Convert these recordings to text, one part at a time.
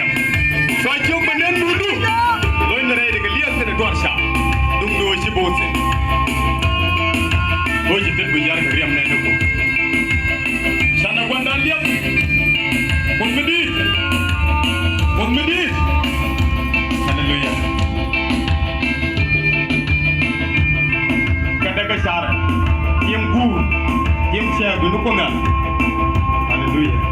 Mariam. So you benen mudu. Loin na rede kaliya se dorsha. Dum do shi bose. Hoje tet bujar Mariam na nuko. Sana gwanda liya. Mon medi. Hallelujah. Kata kasara. Yem gur. Yem sia du nuko nga. Hallelujah.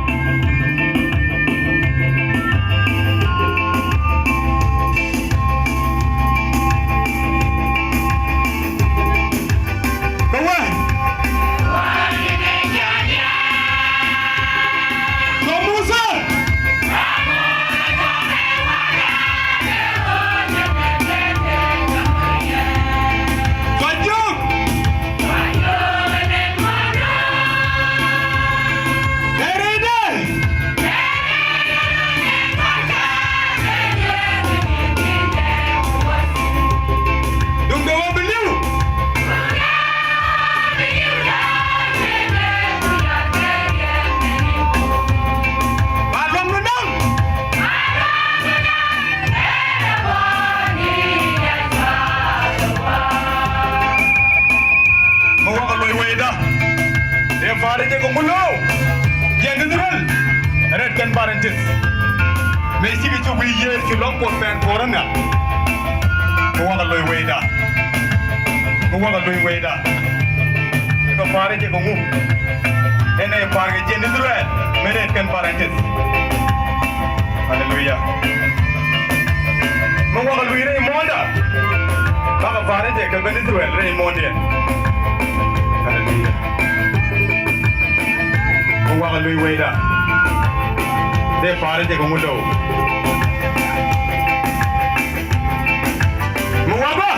Hallelujah. Mengapa lu ini monda? Bapa fare je ke Venezuela re monda. Hallelujah. Mengapa lu weda? De fare je kongulo. Mengapa?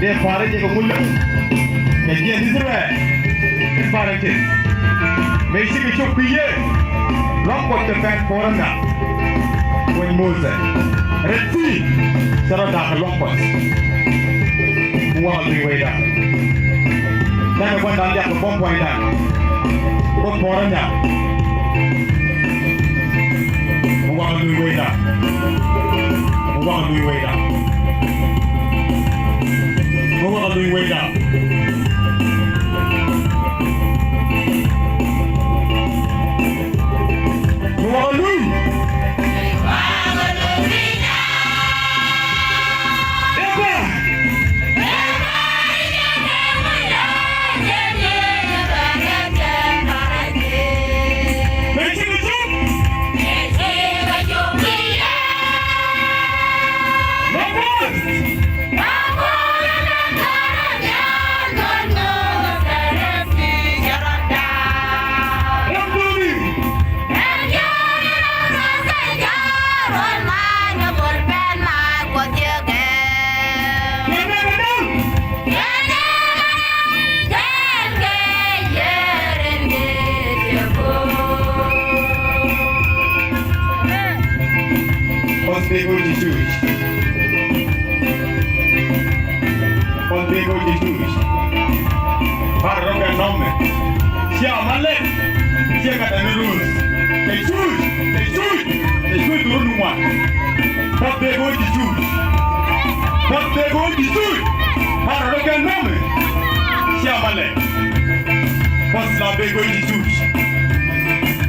Dia fare je ko mulla ke je disre fare ke meisi ke chokiye lokko te pen forana ko moze reti sara da lokko wa li weda na ko ndan ja ko bom point da ko forana wa li weda What are we way down?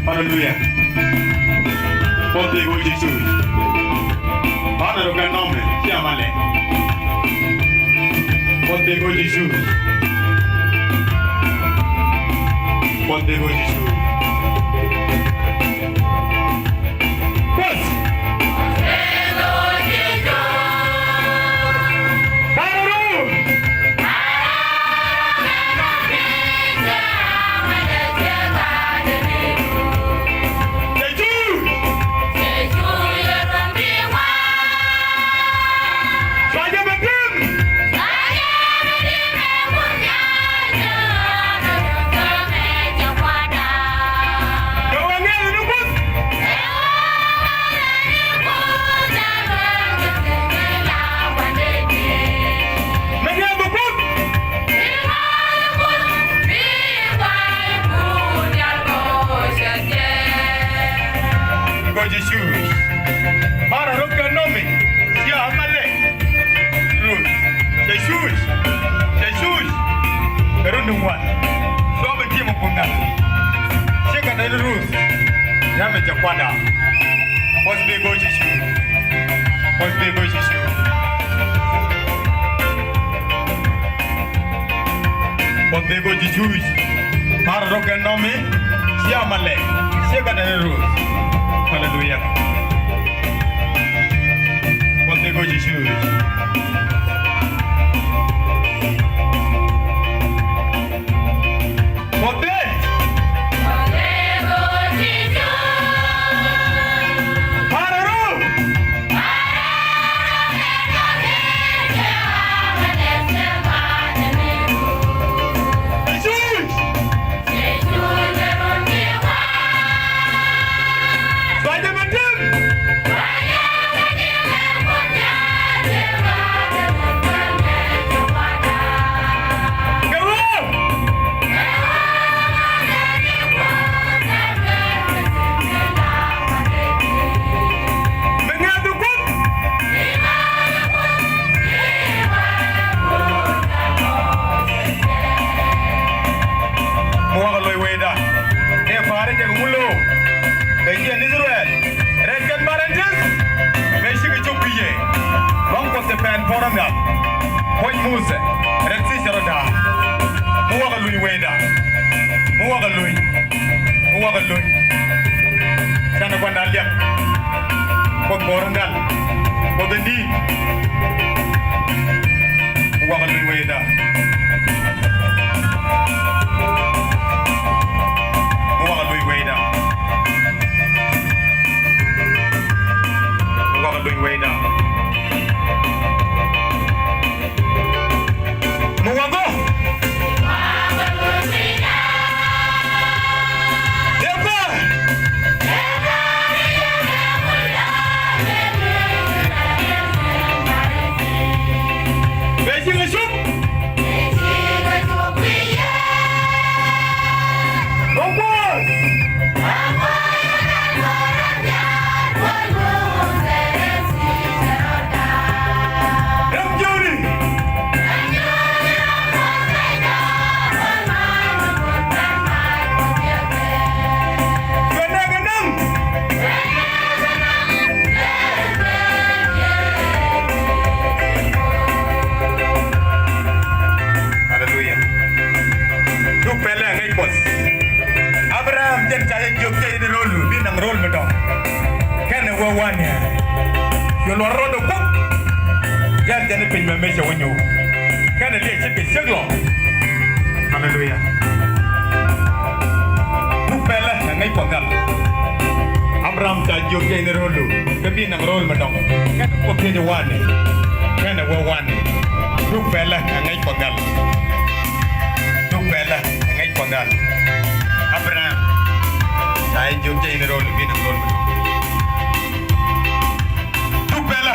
Hallelujah. Ponte con Gesù. Padre lo nome, chiamale. Ponte con Gesù. Ponte con Gesù. nungwan so be ti mo kunga sheka da rus ya me chakwanda was be go shishu was be go shishu par roken nomi siamale sheka da rus hallelujah was be go shishu Hallelujah. Pupela ngai pagal. Abraham ta joge ni rolu. Kebi nang rol madong. Kan poke je wane. Kan wa wane. Pupela ngai pagal. Pupela ngai pagal. Abraham ta joge ni rolu bi nang rol madong. Pupela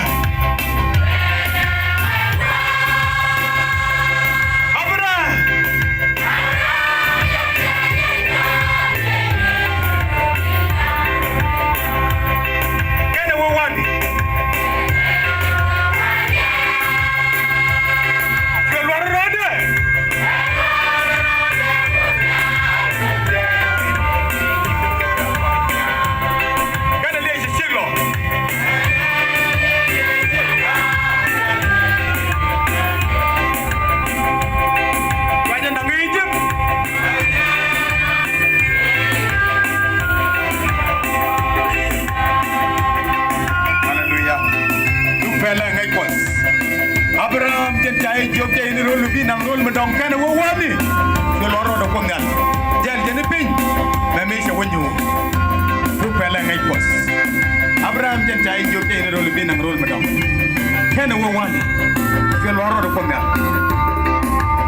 Abraham jen chai joke ni rol bin ang rol madong ken wo wan ke loro ro ponga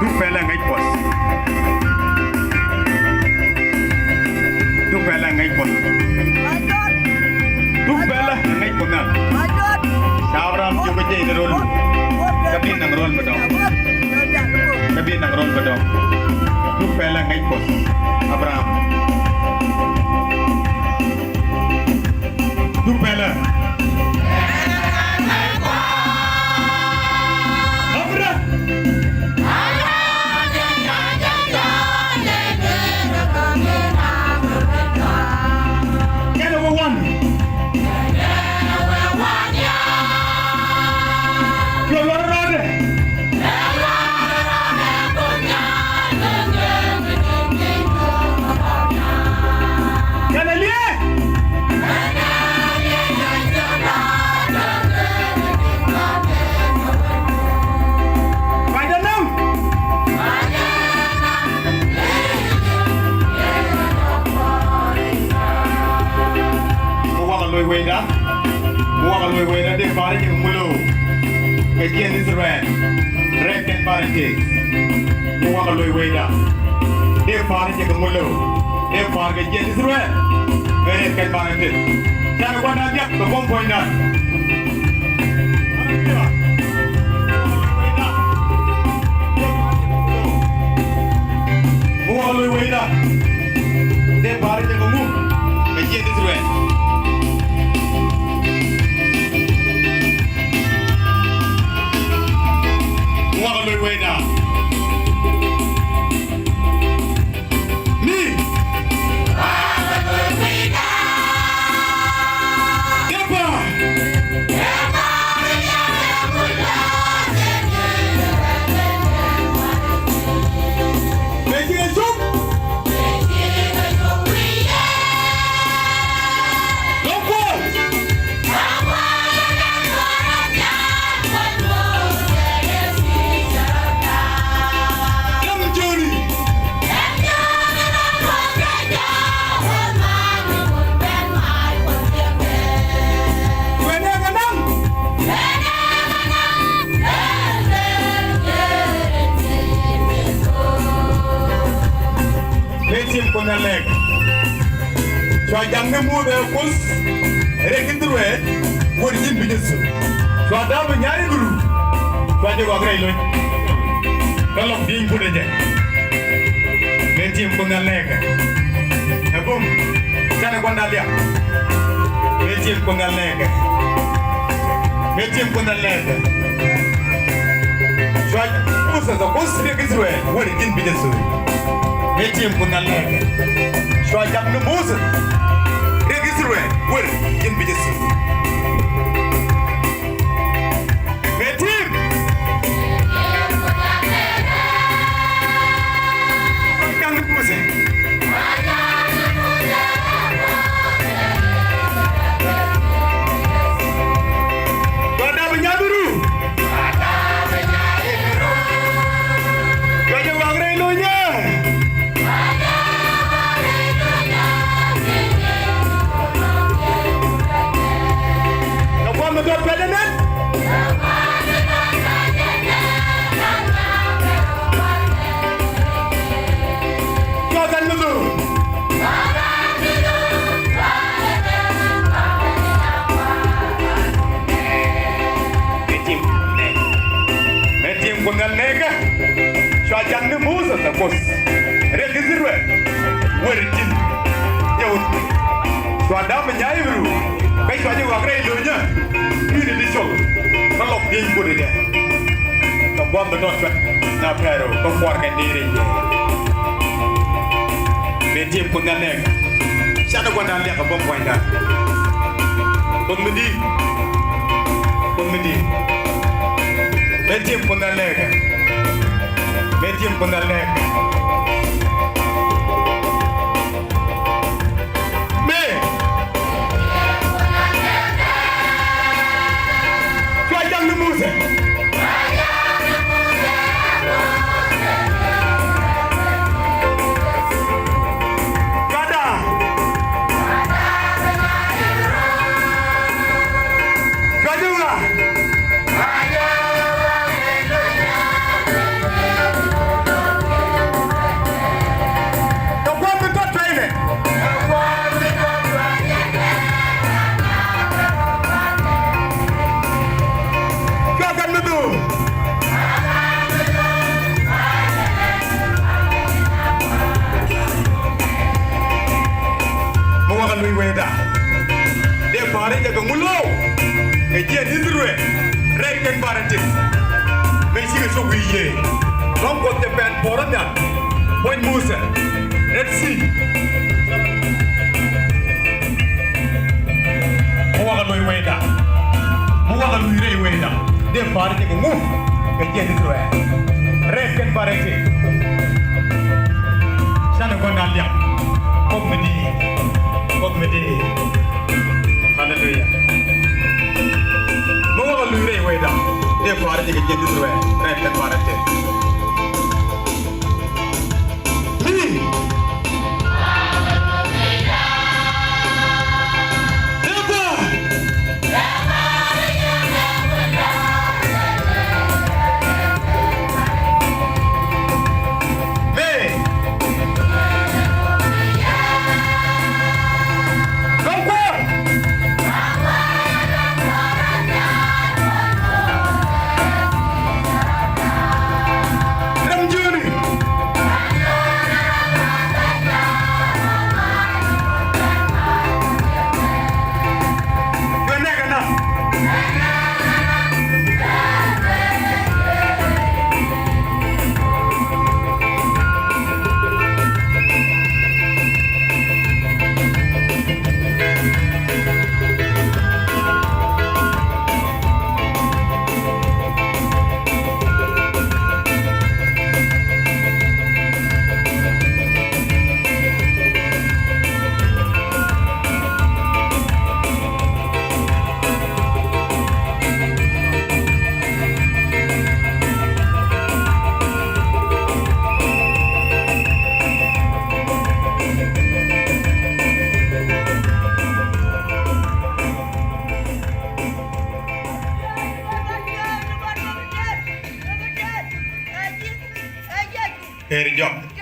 du pela ngai pos du pela ngai pos du pela ngai ponga Abraham joke ni rol kabin ang rol madong du pela ngai pos Abraham du pela weda. Muaga lui weda de pare ke mulo. Ke jen Israel. Rek ken pare ke. Muaga lui weda. De pare ke mulo. De pare ke jen Israel. Rek ken pare ke. Jangan kau nak jak ke bom poin dah. Muaga lui weda. De pare ke mulo. Ke jen Israel. Muaga lui weda. Me. Kona leg. So jang ne mo be kus rekindruwe worjin bijesu. So da be nyari guru. So je wa gray lo. Kalau ding ko de. Metim kona leg. Abum. Sana konda dia. Metim kona leg. Metim kona leg. So kusa da kus rekindruwe worjin bijesu. Metim kona leg. Shwa jam no Moses. Registre wer in bijesu. Metim. Jam no Moses. Kada benyaduru. Kada wangre lonya. God president. God and Mulu. Metim kungal nega. Shwajang ne musa tapos. Rekizirwe. Werjin. Yawut. Shwada menyai bro. Kai shwaje wagre ilunya. Ini di show, kalau dia ikut dia, kawan betul tu, nak peru, keluarkan diri dia. Mencim pun dah leg, siapa pun dah lihat kawan poin dah. Pemedi, mencim pun dah leg, mencim pun dah leg. Kejian Israel, reken barantis. Messi ke sobiye, rongkot tepen poranya, poin Musa, Red Sea. Muaga lui weda, muaga lui rei weda. Dia barantis ke move, kejian Israel, reken barantis. Sana kau nak lihat, komedi. Hallelujah. Muaga lui rei weda. Dia barantis ke kejian Israel, reken barantis. Apa? heeri jok